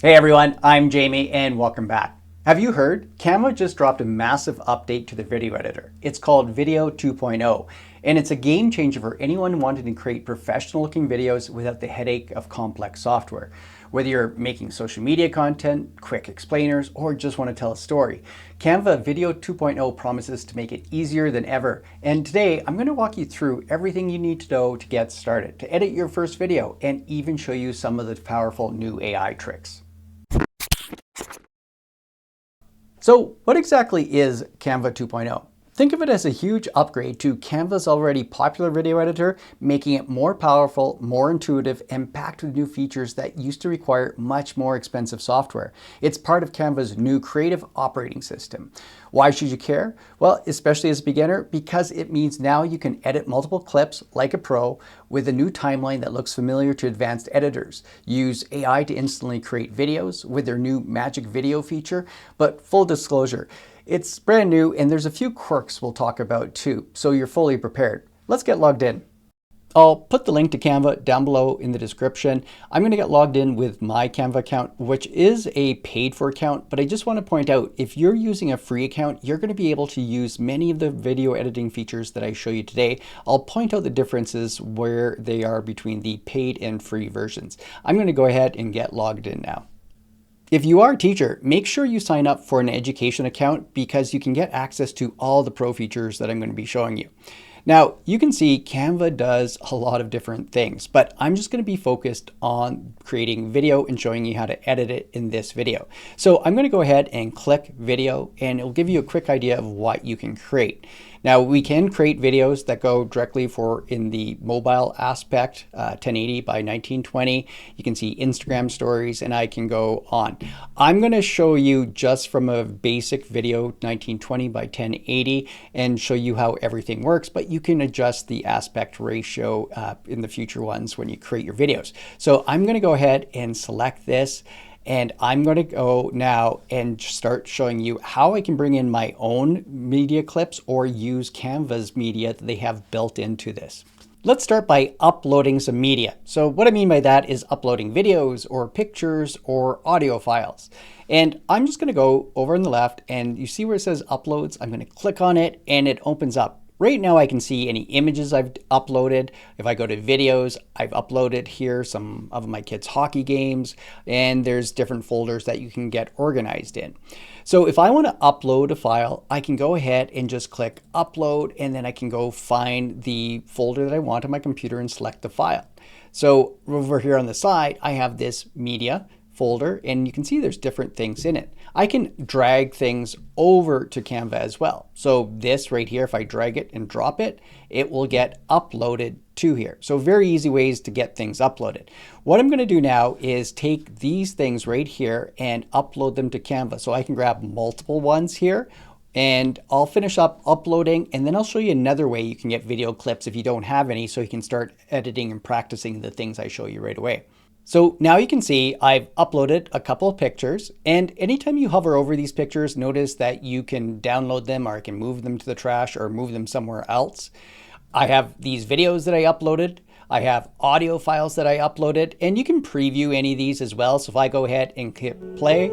Hey everyone, I'm Jamie and welcome back. Have you heard? Canva just dropped a massive update to the video editor. It's called Video 2.0, and it's a game changer for anyone wanting to create professional looking videos without the headache of complex software. Whether you're making social media content, quick explainers, or just want to tell a story, Canva Video 2.0 promises to make it easier than ever. And today I'm going to walk you through everything you need to know to get started, to edit your first video, and even show you some of the powerful new AI tricks. So what exactly is Canva 2.0? Think of it as a huge upgrade to Canva's already popular video editor, making it more powerful, more intuitive, and packed with new features that used to require much more expensive software. It's part of Canva's new creative operating system. Why should you care? Well, especially as a beginner, because it means now you can edit multiple clips like a pro with a new timeline that looks familiar to advanced editors. Use AI to instantly create videos with their new magic video feature, but full disclosure, it's brand new and there's a few quirks we'll talk about too, so you're fully prepared. Let's get logged in. I'll put the link to Canva down below in the description. I'm going to get logged in with my Canva account, which is a paid for account, but I just want to point out, if you're using a free account, you're going to be able to use many of the video editing features that I show you today. I'll point out the differences where they are between the paid and free versions. I'm going to go ahead and get logged in now. If you are a teacher, make sure you sign up for an education account because you can get access to all the pro features that I'm going to be showing you. Now, you can see Canva does a lot of different things, but I'm just going to be focused on creating video and showing you how to edit it in this video. So I'm going to go ahead and click video, and it'll give you a quick idea of what you can create. Now, we can create videos that go directly for in the mobile aspect, 1080 by 1920. You can see Instagram stories, and I can go on. I'm going to show you just from a basic video 1920 by 1080 and show you how everything works, but you can adjust the aspect ratio in the future ones when you create your videos. So I'm going to go ahead and select this. And I'm going to go now and start showing you how I can bring in my own media clips or use Canva's media that they have built into this. Let's start by uploading some media. So what I mean by that is uploading videos or pictures or audio files. And I'm just going to go over on the left, and you see where it says uploads. I'm going to click on it and it opens up. Right now I can see any images I've uploaded. If I go to videos, I've uploaded here some of my kids' hockey games, and there's different folders that you can get organized in. So if I want to upload a file, I can go ahead and just click upload, and then I can go find the folder that I want on my computer and select the file. So over here on the side, I have this media folder, and you can see there's different things in it. I can drag things over to Canva as well. So this right here, if I drag it and drop it, it will get uploaded to here. So very easy ways to get things uploaded. What I'm going to do now is take these things right here and upload them to Canva. So I can grab multiple ones here, and I'll finish up uploading, and then I'll show you another way you can get video clips if you don't have any, so you can start editing and practicing the things I show you right away. So now you can see I've uploaded a couple of pictures, and anytime you hover over these pictures, notice that you can download them, or I can move them to the trash or move them somewhere else. I have these videos that I uploaded. I have audio files that I uploaded, and you can preview any of these as well. So if I go ahead and hit play,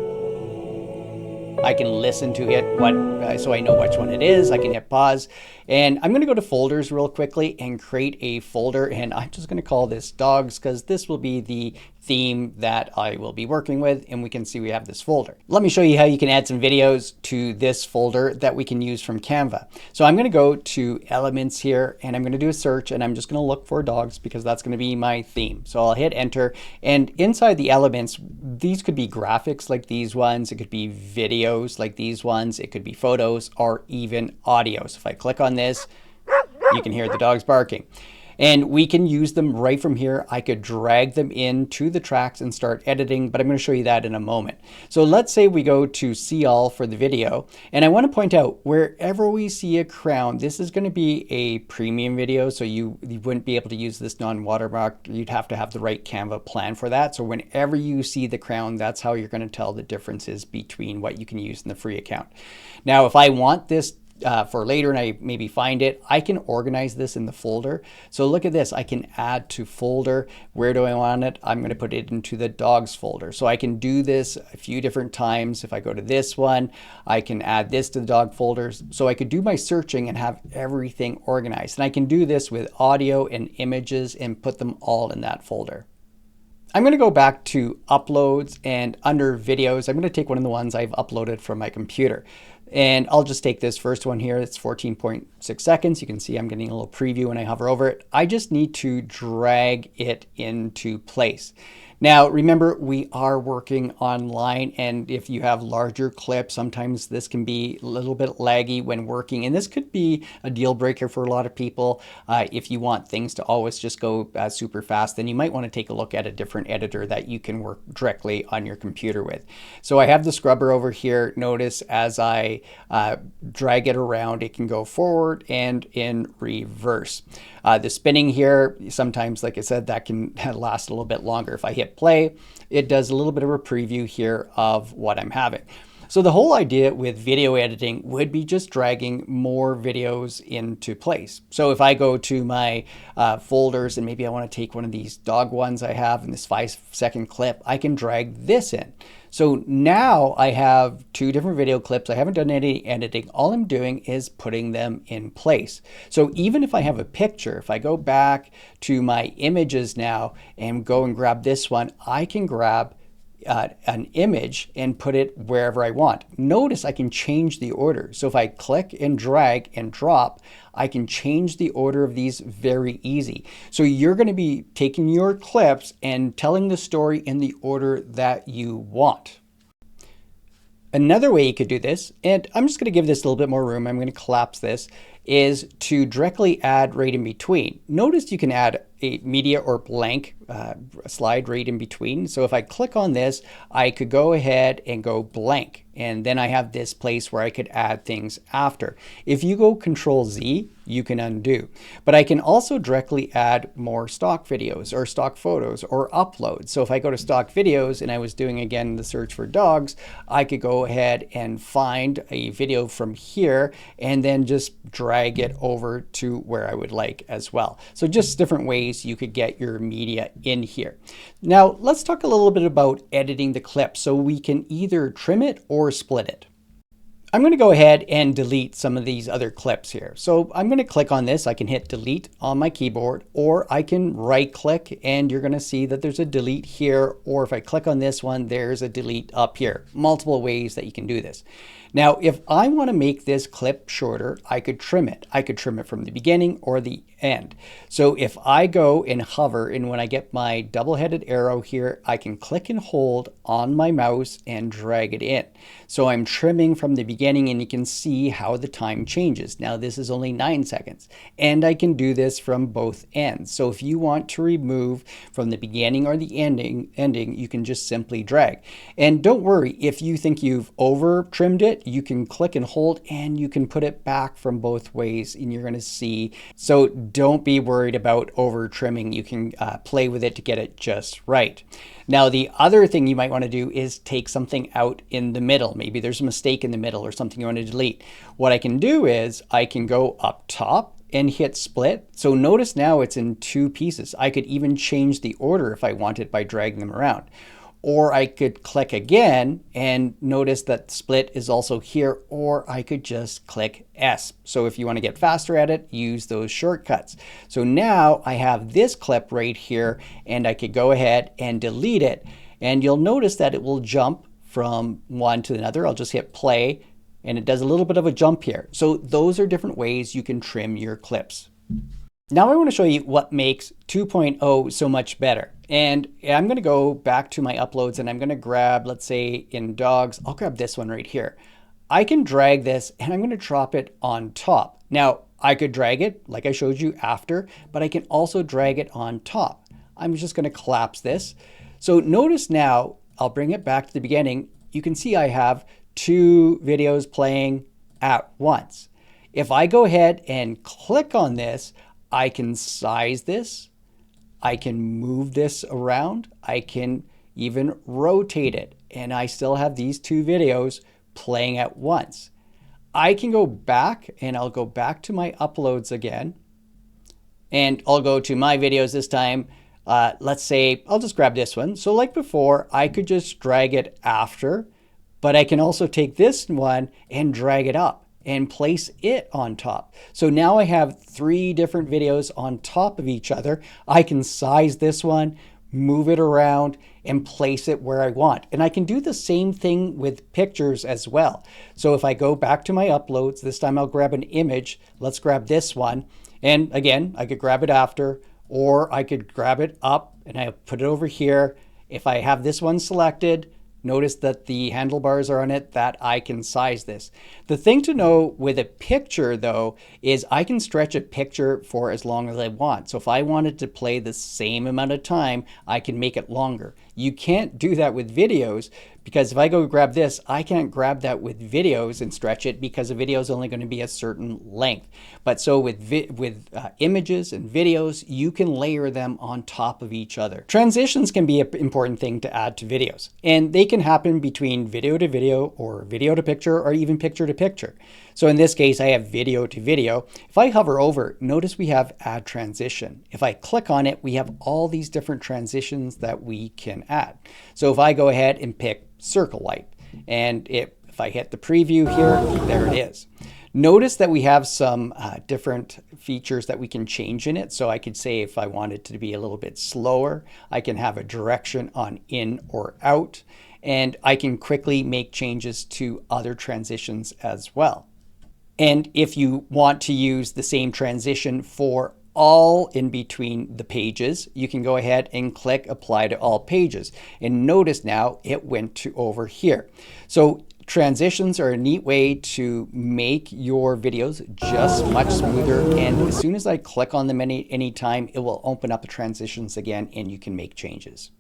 I can listen to it so I know which one it is. I can hit pause, and I'm going to go to folders real quickly and create a folder, and I'm just going to call this dogs because this will be the theme that I will be working with, and we can see we have this folder. Let me show you how you can add some videos to this folder that we can use from Canva. So I'm going to go to elements here, and I'm going to do a search, and I'm just going to look for dogs because that's going to be my theme. So I'll hit enter, and inside the elements, these could be graphics like these ones, it could be videos like these ones, it could be photos, or even audio. So if I click on this, you can hear the dogs barking. And we can use them right from here. I could drag them into the tracks and start editing, but I'm going to show you that in a moment. So let's say we go to see all for the video. And I want to point out, wherever we see a crown, this is going to be a premium video. So you wouldn't be able to use this non-watermark. You'd have to have the right Canva plan for that. So whenever you see the crown, that's how you're going to tell the differences between what you can use in the free account. Now, if I want this for later and I maybe find it, I can organize this in the folder. So look at this, I can add to folder. Where do I want it? I'm going to put it into the dogs folder. So I can do this a few different times. If I go to this one, I can add this to the dog folders. So I could do my searching and have everything organized. And I can do this with audio and images and put them all in that folder. I'm going to go back to uploads, and under videos, I'm going to take one of the ones I've uploaded from my computer. And I'll just take this first one here. It's 14.6 seconds. You can see I'm getting a little preview when I hover over it. I just need to drag it into place. Now, remember, we are working online, and if you have larger clips, sometimes this can be a little bit laggy when working, and this could be a deal breaker for a lot of people. If you want things to always just go super fast, then you might want to take a look at a different editor that you can work directly on your computer with. So I have the scrubber over here. Notice as I drag it around, it can go forward and in reverse. The spinning here, sometimes, like I said, that can last a little bit longer. If I hit play, it does a little bit of a preview here of what I'm having. So the whole idea with video editing would be just dragging more videos into place. So if I go to my folders and maybe I want to take one of these dog ones I have in this 5-second clip, I can drag this in. So now I have 2 different video clips. I haven't done any editing. All I'm doing is putting them in place. So even if I have a picture, if I go back to my images now and go and grab this one, I can grab an image and put it wherever I want. Notice I can change the order. So if I click and drag and drop, I can change the order of these very easy. So you're going to be taking your clips and telling the story in the order that you want. Another way you could do this, and I'm just going to give this a little bit more room, I'm going to collapse this, is to directly add right in between. Notice you can add a media or blank slide right in between. So if I click on this, I could go ahead and go blank. And then I have this place where I could add things after. If you go Control Z, you can undo. But I can also directly add more stock videos or stock photos or upload. So if I go to stock videos and I was doing again the search for dogs, I could go ahead and find a video from here and then just drag it over to where I would like as well. So just different ways you could get your media in here. Now let's talk a little bit about editing the clip so we can either trim it or split it. I'm going to go ahead and delete some of these other clips here. So I'm going to click on this. I can hit delete on my keyboard, or I can right click and you're going to see that there's a delete here. Or if I click on this one, there's a delete up here. Multiple ways that you can do this. Now, if I want to make this clip shorter, I could trim it. I could trim it from the beginning or the end. So if I go and hover, and when I get my double-headed arrow here, I can click and hold on my mouse and drag it in. So I'm trimming from the beginning, and you can see how the time changes. Now this is only 9 seconds, and I can do this from both ends. So if you want to remove from the beginning or the ending, you can just simply drag. And don't worry, if you think you've over trimmed it, you can click and hold and you can put it back from both ways, and you're going to see. So don't be worried about over trimming. You can play with it to get it just right. Now, the other thing you might want to do is take something out in the middle. Maybe there's a mistake in the middle or something you want to delete. What I can do is I can go up top and hit split. So notice now it's in 2 pieces. I could even change the order if I wanted by dragging them around. Or I could click again and notice that split is also here, or I could just click S. So if you want to get faster at it, use those shortcuts. So now I have this clip right here, and I could go ahead and delete it. And you'll notice that it will jump from one to another. I'll just hit play, and it does a little bit of a jump here. So those are different ways you can trim your clips. Now I want to show you what makes 2.0 so much better. And I'm going to go back to my uploads, and I'm going to grab, let's say in dogs, I'll grab this one right here. I can drag this and I'm going to drop it on top. Now I could drag it like I showed you after, but I can also drag it on top. I'm just going to collapse this. So notice now, I'll bring it back to the beginning. You can see I have 2 videos playing at once. If I go ahead and click on this, I can size this, I can move this around, I can even rotate it, and I still have these 2 videos playing at once. I can go back and I'll go back to my uploads again. And I'll go to my videos this time. Let's say I'll just grab this one. So like before, I could just drag it after, but I can also take this one and drag it up and place it on top. So now I have 3 different videos on top of each other. I can size this one, move it around, and place it where I want. And I can do the same thing with pictures as well. So if I go back to my uploads, this time I'll grab an image. Let's grab this one. And again, I could grab it after, or I could grab it up and I put it over here. If I have this one selected, notice that the handlebars are on it, that I can size this. The thing to know with a picture though, is I can stretch a picture for as long as I want. So if I wanted to play the same amount of time, I can make it longer. You can't do that with videos, because if I go grab this, I can't grab that with videos and stretch it, because a video is only going to be a certain length. But so with images and videos, you can layer them on top of each other. Transitions can be an important thing to add to videos, and they can happen between video to video or video to picture or even picture to picture. So in this case, I have video to video. If I hover over, notice we have add transition. If I click on it, we have all these different transitions that we can add. So if I go ahead and pick circle light, and if I hit the preview here, there it is. Notice that we have some different features that we can change in it. So I could say if I want it to be a little bit slower, I can have a direction on in or out, and I can quickly make changes to other transitions as well. And if you want to use the same transition for all in between the pages, you can go ahead and click apply to all pages. And notice now it went to over here. So transitions are a neat way to make your videos just much smoother. And as soon as I click on them anytime, it will open up the transitions again and you can make changes.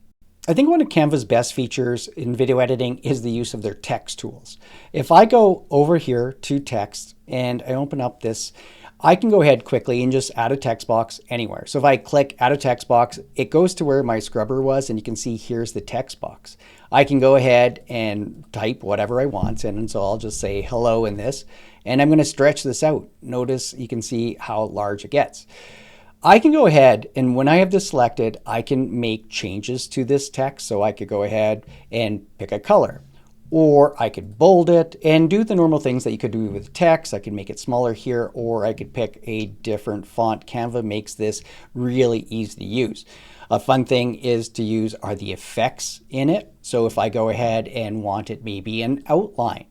I think one of Canva's best features in video editing is the use of their text tools. If I go over here to text and I open up this, I can go ahead quickly and just add a text box anywhere. So if I click add a text box, it goes to where my scrubber was, and you can see here's the text box. I can go ahead and type whatever I want, and so I'll just say hello in this, and I'm going to stretch this out. Notice you can see how large it gets. I can go ahead, and when I have this selected, I can make changes to this text. So I could go ahead and pick a color, or I could bold it and do the normal things that you could do with text. I could make it smaller here, or I could pick a different font. Canva makes this really easy to use. A fun thing is to use are the effects in it. So if I go ahead and want it maybe an outline,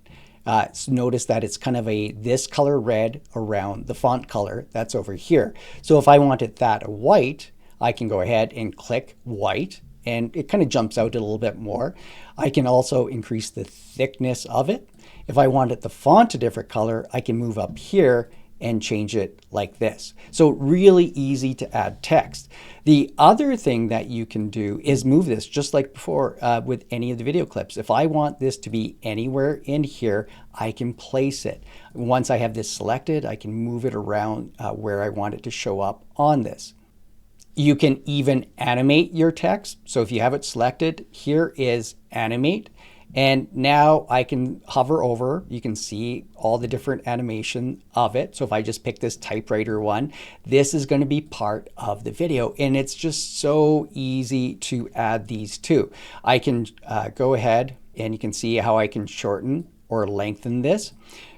so notice that it's kind of this color red around the font color that's over here. So if I wanted that white, I can go ahead and click white, and it kind of jumps out a little bit more. I can also increase the thickness of it. If I wanted the font a different color, I can move up here and change it like this. So really easy to add text. The other thing that you can do is move this just like before with any of the video clips. If I want this to be anywhere in here, I can place it. Once I have this selected, I can move it around where I want it to show up on this. You can even animate your text. So if you have it selected, here is animate. And now I can hover over, you can see all the different animation of it. So if I just pick this typewriter one, this is going to be part of the video. And it's just so easy to add these two. I can go ahead and you can see how I can shorten or lengthen this.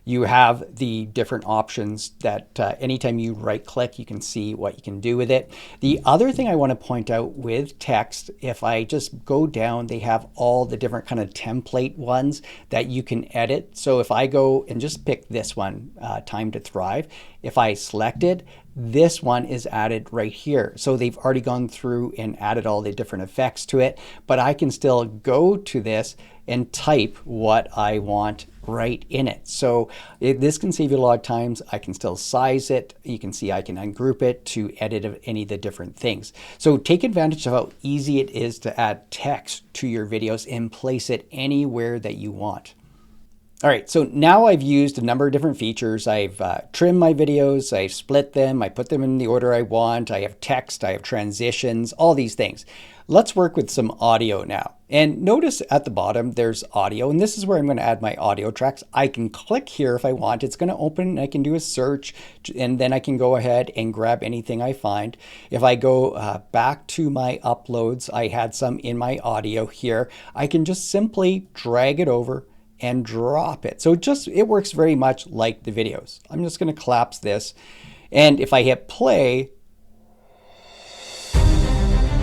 You have the different options that anytime you right click, you can see what you can do with it. The other thing I want to point out with text, if I just go down, they have all the different kind of template ones that you can edit. So if I go and just pick this one, Time to Thrive, if I select it, this one is added right here. So they've already gone through and added all the different effects to it, but I can still go to this and type what I want right in it. So this can save you a lot of times. I can still size it. You can see I can ungroup it to edit any of the different things. So take advantage of how easy it is to add text to your videos and place it anywhere that you want. All right, so now I've used a number of different features. I've trimmed my videos, I've split them, I put them in the order I want, I have text, I have transitions, all these things. Let's work with some audio now. And notice at the bottom, there's audio, and this is where I'm going to add my audio tracks. I can click here if I want. It's going to open, I can do a search, and then I can go ahead and grab anything I find. If I go back to my uploads, I had some in my audio here. I can just simply drag it over and drop it. So it works very much like the videos. I'm just going to collapse this. And if I hit play,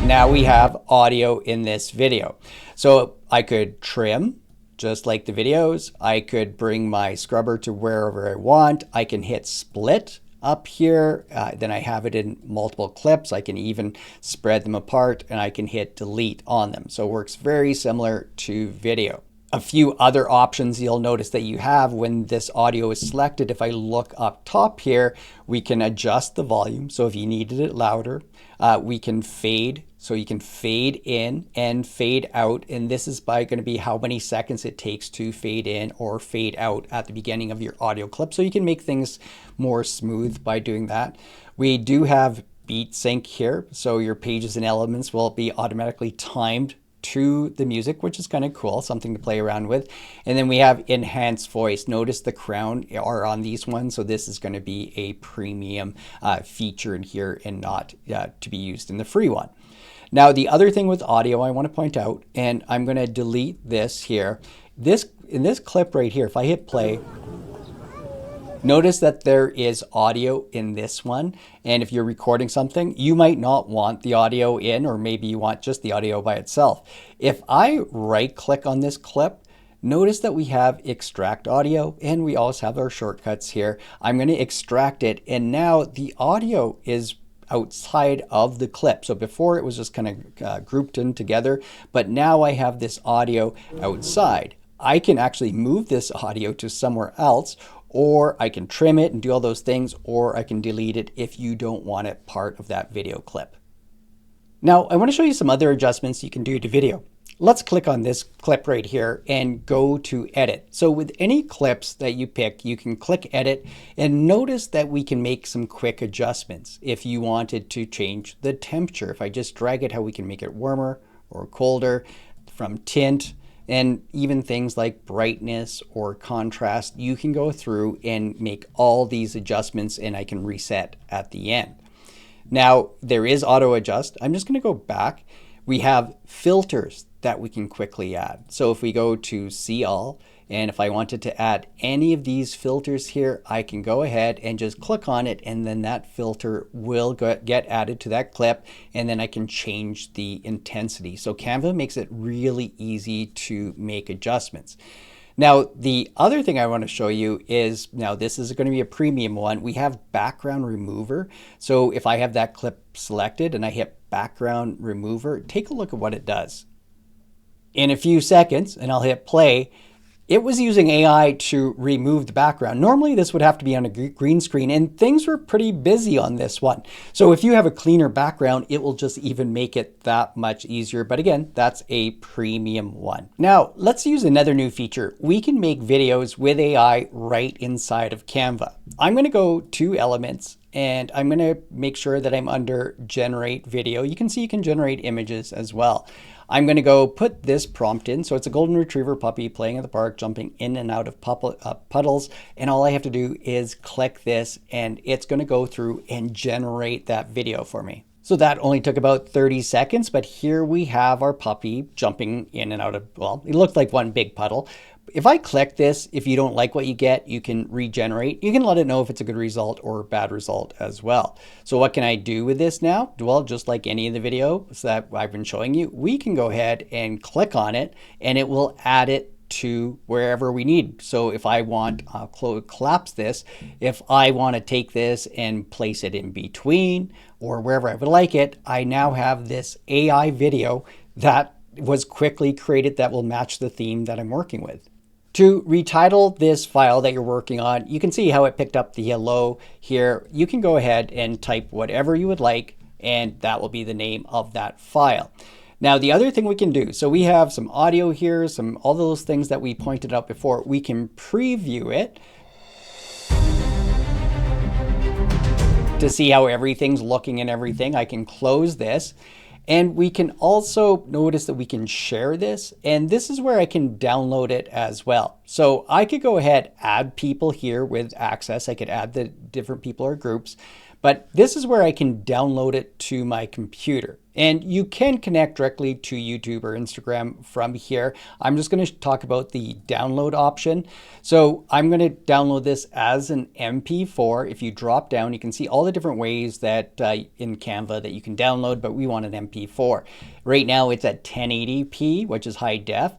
now we have audio in this video. So I could trim just like the videos. I could bring my scrubber to wherever I want. I can hit split up here. Then I have it in multiple clips. I can even spread them apart, and I can hit delete on them. So it works very similar to video. A few other options you'll notice that you have when this audio is selected. If I look up top here, we can adjust the volume. So if you needed it louder, we can fade. So you can fade in and fade out. And this is going to be how many seconds it takes to fade in or fade out at the beginning of your audio clip. So you can make things more smooth by doing that. We do have beat sync here. So your pages and elements will be automatically timed to the music, which is kind of cool, something to play around with. And then we have enhanced voice. Notice the crown are on these ones. So this is going to be a premium feature in here and not to be used in the free one. Now, the other thing with audio I want to point out, and I'm going to delete this here. In this clip right here, if I hit play, notice that there is audio in this one. And if you're recording something, you might not want the audio in, or maybe you want just the audio by itself. If I right click on this clip, notice that we have extract audio, and we also have our shortcuts here. I'm going to extract it, and now the audio is outside of the clip. So before it was just kind of grouped in together, but now I have this audio outside. I can actually move this audio to somewhere else, or I can trim it and do all those things, or I can delete it if you don't want it part of that video clip. Now, I want to show you some other adjustments you can do to video. Let's click on this clip right here and go to edit. So with any clips that you pick, you can click edit, and notice that we can make some quick adjustments. If you wanted to change the temperature, if I just drag it, how we can make it warmer or colder, from tint, and even things like brightness or contrast, you can go through and make all these adjustments, and I can reset at the end. Now, there is auto adjust. I'm just going to go back. We have filters that we can quickly add. So if we go to see all, and if I wanted to add any of these filters here, I can go ahead and just click on it, and then that filter will get added to that clip, and then I can change the intensity. So Canva makes it really easy to make adjustments. Now, the other thing I want to show you is, now this is going to be a premium one, we have background remover. So if I have that clip selected and I hit background remover, take a look at what it does. In a few seconds, and I'll hit play, it was using AI to remove the background. Normally this would have to be on a green screen, and things were pretty busy on this one. So if you have a cleaner background, it will just even make it that much easier. But again, that's a premium one. Now let's use another new feature. We can make videos with AI right inside of Canva. I'm going to go to elements, and I'm going to make sure that I'm under generate video. You can see you can generate images as well. I'm going to go put this prompt in. So it's a golden retriever puppy playing at the park, jumping in and out of puddles. And all I have to do is click this, and it's going to go through and generate that video for me. So that only took about 30 seconds, but here we have our puppy jumping in and out of, well, it looked like one big puddle. If I click this, if you don't like what you get, you can regenerate. You can let it know if it's a good result or a bad result as well. So what can I do with this now? Well, just like any of the videos that I've been showing you, we can go ahead and click on it, and it will add it to wherever we need. So if I want, I'll collapse this. If I want to take this and place it in between or wherever I would like it, I now have this AI video that was quickly created that will match the theme that I'm working with. To retitle this file that you're working on, you can see how it picked up the hello here. You can go ahead and type whatever you would like, and that will be the name of that file. Now, the other thing we can do, so we have some audio here, all those things that we pointed out before. We can preview it to see how everything's looking and everything. I can close this. And we can also notice that we can share this, and this is where I can download it as well. So I could go ahead, add people here with access. I could add the different people or groups, but this is where I can download it to my computer. And you can connect directly to YouTube or Instagram from here. I'm just going to talk about the download option. So I'm going to download this as an MP4. If you drop down, you can see all the different ways that in Canva that you can download, but we want an MP4. Right now it's at 1080p, which is high def.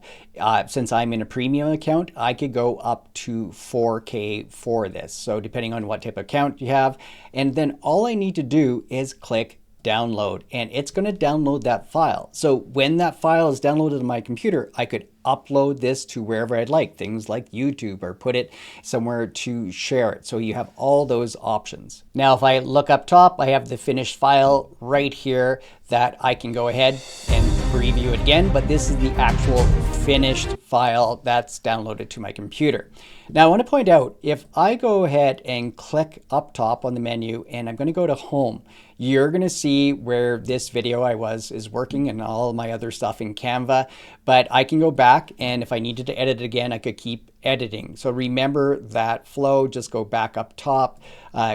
Since I'm in a premium account, I could go up to 4K for this. So depending on what type of account you have. And then all I need to do is click download, and it's going to download that file. So when that file is downloaded on my computer, I could upload this to wherever I'd like, things like YouTube, or put it somewhere to share it. So you have all those options. Now, if I look up top, I have the finished file right here that I can go ahead and preview it again, but this is the actual finished file that's downloaded to my computer. Now I want to point out, if I go ahead and click up top on the menu and I'm going to go to home, you're going to see where this video is working and all my other stuff in Canva, but I can go back, and if I needed to edit it again, I could keep editing. So remember that flow, just go back up top,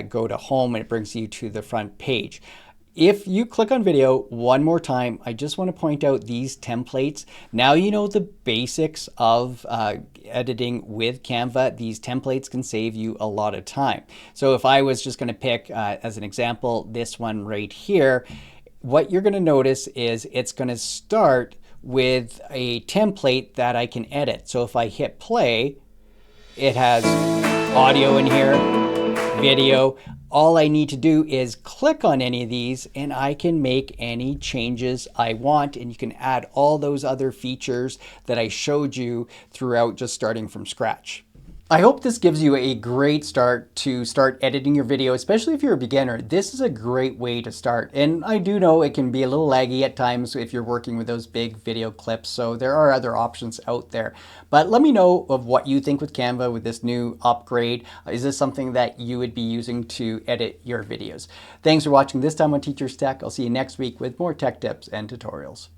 go to home, and it brings you to the front page. If you click on video one more time, I just want to point out these templates. Now you know the basics of editing with Canva. These templates can save you a lot of time. So if I was just going to pick, as an example, this one right here, what you're going to notice is it's going to start with a template that I can edit. So if I hit play, it has audio in here, video. All I need to do is click on any of these and I can make any changes I want, and you can add all those other features that I showed you throughout just starting from scratch. I hope this gives you a great start to start editing your video, especially if you're a beginner. This is a great way to start. And I do know it can be a little laggy at times if you're working with those big video clips, so there are other options out there. But let me know of what you think with Canva with this new upgrade. Is this something that you would be using to edit your videos? Thanks for watching this time on Teacher's Tech. I'll see you next week with more tech tips and tutorials.